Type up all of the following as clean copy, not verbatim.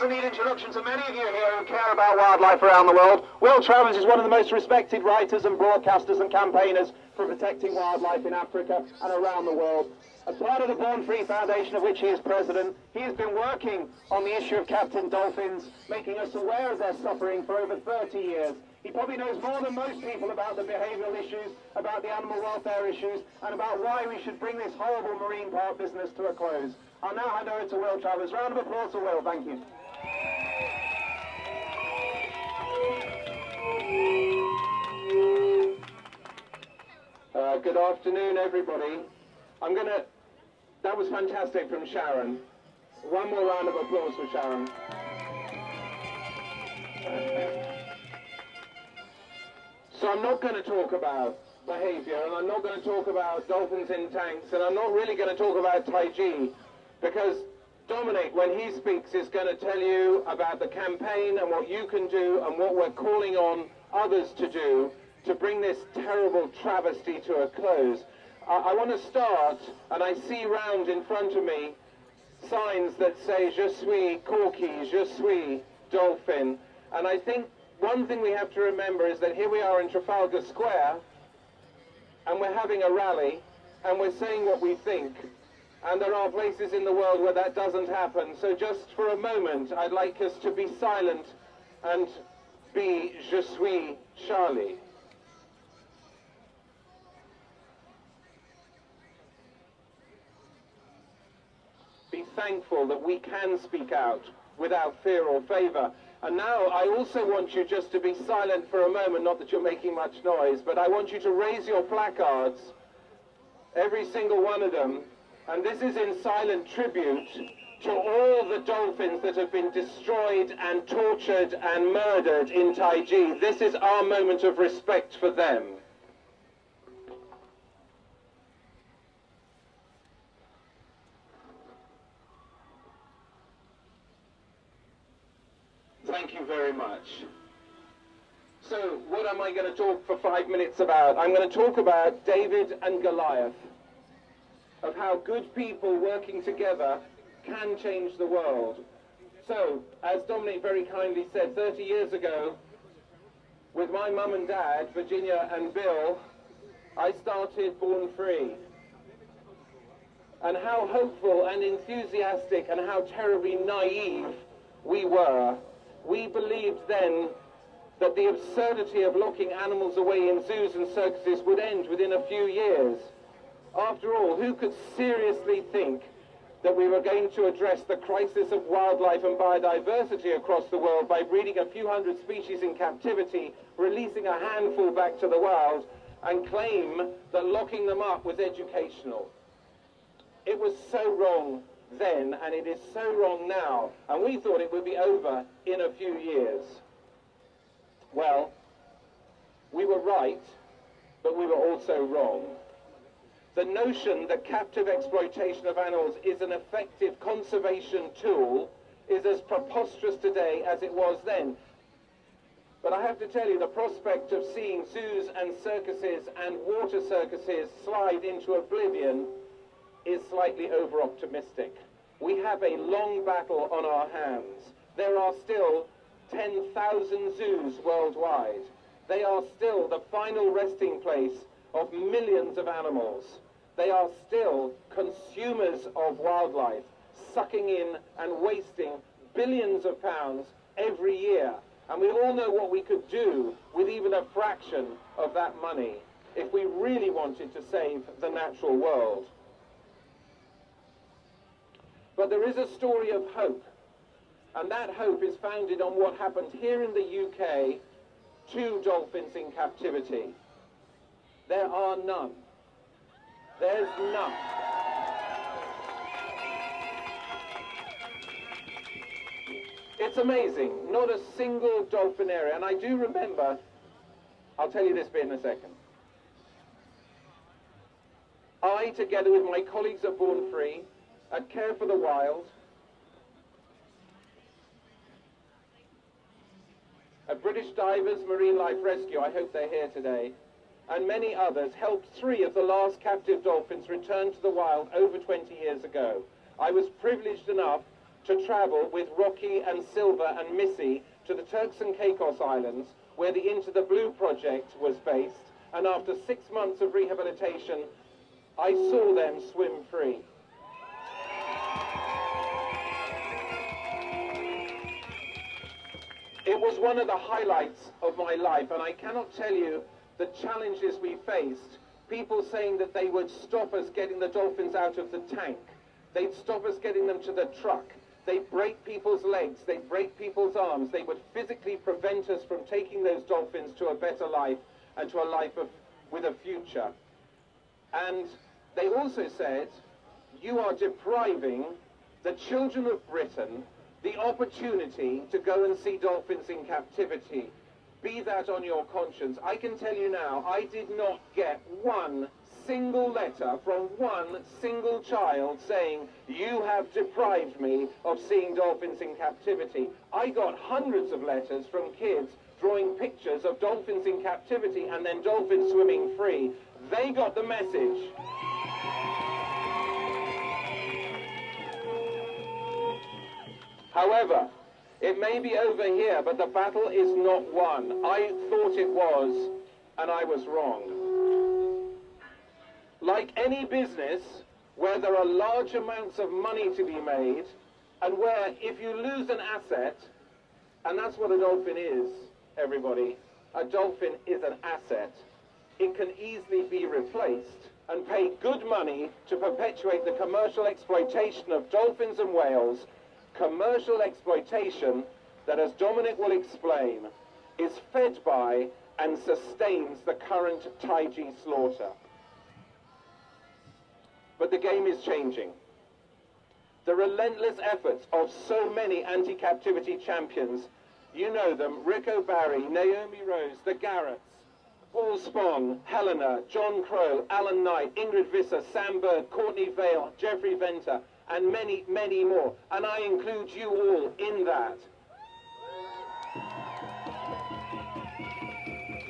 doesn't need introduction to many of you here who care about wildlife around the world. Will Travers is one of the most respected writers and broadcasters and campaigners for protecting wildlife in Africa and around the world. As part of the Born Free Foundation, of which he is president, he has been working on the issue of captive dolphins, making us aware of their suffering for over 30 years. He probably knows more than most people about the behavioural issues, about the animal welfare issues, and about why we should bring this horrible marine park business to a close. I'll now hand over to Will Travers. Round of applause for Will. Thank you. Good afternoon, everybody. That was fantastic from Sharon. One more round of applause for Sharon. So I'm not going to talk about behaviour, and I'm not going to talk about dolphins in tanks, and I'm not really going to talk about Taiji, because Dominic, when he speaks, is going to tell you about the campaign and what you can do and what we're calling on others to do to bring this terrible travesty to a close. I want to start, and I see round in front of me signs that say, Je suis corky, je suis dolphin, and I think one thing we have to remember is that here we are in Trafalgar Square, and we're having a rally, and we're saying what we think, and there are places in the world where that doesn't happen. So just for a moment, I'd like us to be silent and be Je suis Charlie. Be thankful that we can speak out without fear or favour. And now I also want you just to be silent for a moment, not that you're making much noise, but I want you to raise your placards, every single one of them, and this is in silent tribute to all the dolphins that have been destroyed and tortured and murdered in Taiji. This is our moment of respect for them. Thank you very much. So, what am I going to talk for 5 minutes about? I'm going to talk about David and Goliath, of how good people working together can change the world. So, as Dominic very kindly said, 30 years ago, with my mum and dad, Virginia and Bill, I started Born Free. And how hopeful and enthusiastic and how terribly naive we were. We believed then that the absurdity of locking animals away in zoos and circuses would end within a few years. After all, who could seriously think that we were going to address the crisis of wildlife and biodiversity across the world by breeding a few hundred species in captivity, releasing a handful back to the wild, and claim that locking them up was educational? It was so wrong then, and it is so wrong now, and we thought it would be over in a few years. Well, we were right, but we were also wrong. The notion that captive exploitation of animals is an effective conservation tool is as preposterous today as it was then. But I have to tell you, the prospect of seeing zoos and circuses and water circuses slide into oblivion is slightly over-optimistic. We have a long battle on our hands. There are still 10,000 zoos worldwide. They are still the final resting place of millions of animals. They are still consumers of wildlife, sucking in and wasting billions of pounds every year. And we all know what we could do with even a fraction of that money if we really wanted to save the natural world. But there is a story of hope, and that hope is founded on what happened here in the UK to dolphins in captivity. There are none. There's none. It's amazing, not a single dolphin area. And I do remember, I'll tell you this bit in a second. I, together with my colleagues at Born Free, at Care for the Wild, at British Divers Marine Life Rescue, I hope they're here today, and many others, helped 3 of the last captive dolphins return to the wild over 20 years ago. I was privileged enough to travel with Rocky and Silver and Missy to the Turks and Caicos Islands, where the Into the Blue project was based, and after 6 months of rehabilitation, I saw them swim free. It was one of the highlights of my life, and I cannot tell you the challenges we faced. People saying that they would stop us getting the dolphins out of the tank. They'd stop us getting them to the truck. They'd break people's legs. They'd break people's arms. They would physically prevent us from taking those dolphins to a better life and to a life with a future. And they also said, you are depriving the children of Britain the opportunity to go and see dolphins in captivity. Be that on your conscience. I can tell you now, I did not get one single letter from one single child saying, you have deprived me of seeing dolphins in captivity. I got hundreds of letters from kids drawing pictures of dolphins in captivity and then dolphins swimming free. They got the message. However, it may be over here, but the battle is not won. I thought it was, and I was wrong. Like any business where there are large amounts of money to be made, and where if you lose an asset, and that's what a dolphin is, everybody, a dolphin is an asset, it can easily be replaced and pay good money to perpetuate the commercial exploitation of dolphins and whales, commercial exploitation that, as Dominic will explain, is fed by and sustains the current Taiji slaughter. But the game is changing. The relentless efforts of so many anti-captivity champions, you know them, Rick O'Barry, Naomi Rose, the Garretts, Paul Spong, Helena, John Crow, Alan Knight, Ingrid Visser, Sam Bird, Courtney Vale, Jeffrey Venter, and many, many more. And I include you all in that.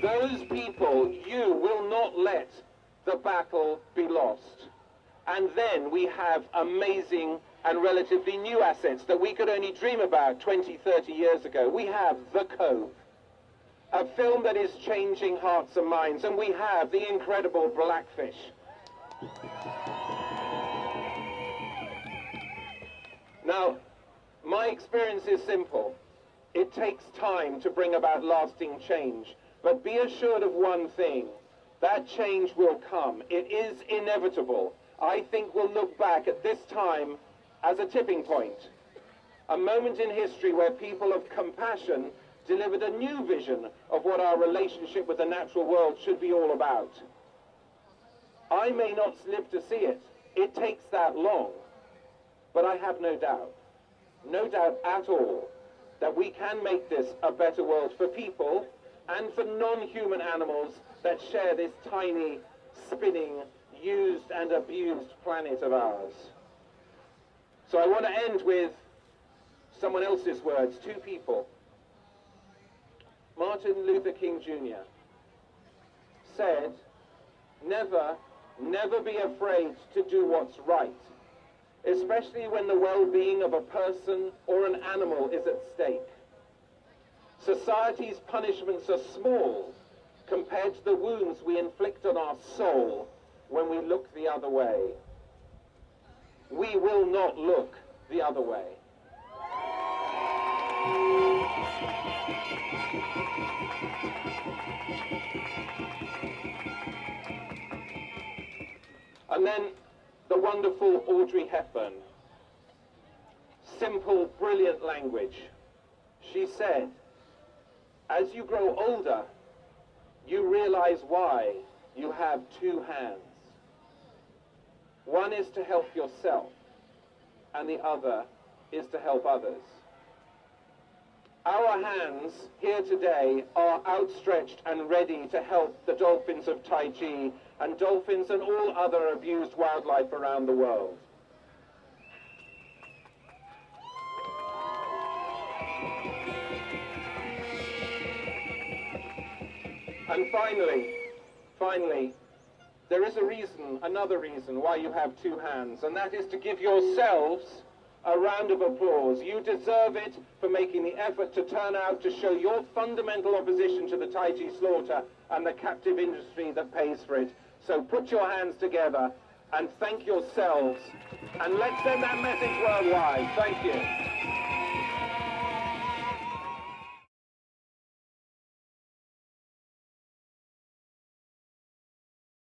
Those people, you will not let the battle be lost. And then we have amazing and relatively new assets that we could only dream about 20, 30 years ago. We have The Cove, a film that is changing hearts and minds, and we have the incredible Blackfish. Now, my experience is simple. It takes time to bring about lasting change, but be assured of one thing, that change will come. It is inevitable. I think we'll look back at this time as a tipping point, a moment in history where people of compassion delivered a new vision of what our relationship with the natural world should be all about. I may not live to see it. It takes that long. But I have no doubt at all, that we can make this a better world for people and for non-human animals that share this tiny, spinning, used and abused planet of ours. So I want to end with someone else's words, two people. Martin Luther King Jr. said, never be afraid to do what's right, especially when the well-being of a person or an animal is at stake. Society's punishments are small compared to the wounds we inflict on our soul when we look the other way. We will not look the other way. And then the wonderful Audrey Hepburn. Simple, brilliant language. She said, as you grow older, you realize why you have two hands. One is to help yourself, and the other is to help others. Our hands here today are outstretched and ready to help the dolphins of Taiji and dolphins and all other abused wildlife around the world. And finally, there is a reason, another reason why you have two hands, and that is to give yourselves a round of applause. You deserve it for making the effort to turn out to show your fundamental opposition to the Tai Chi slaughter and the captive industry that pays for it. So put your hands together and thank yourselves, and let's send that message worldwide. Thank you.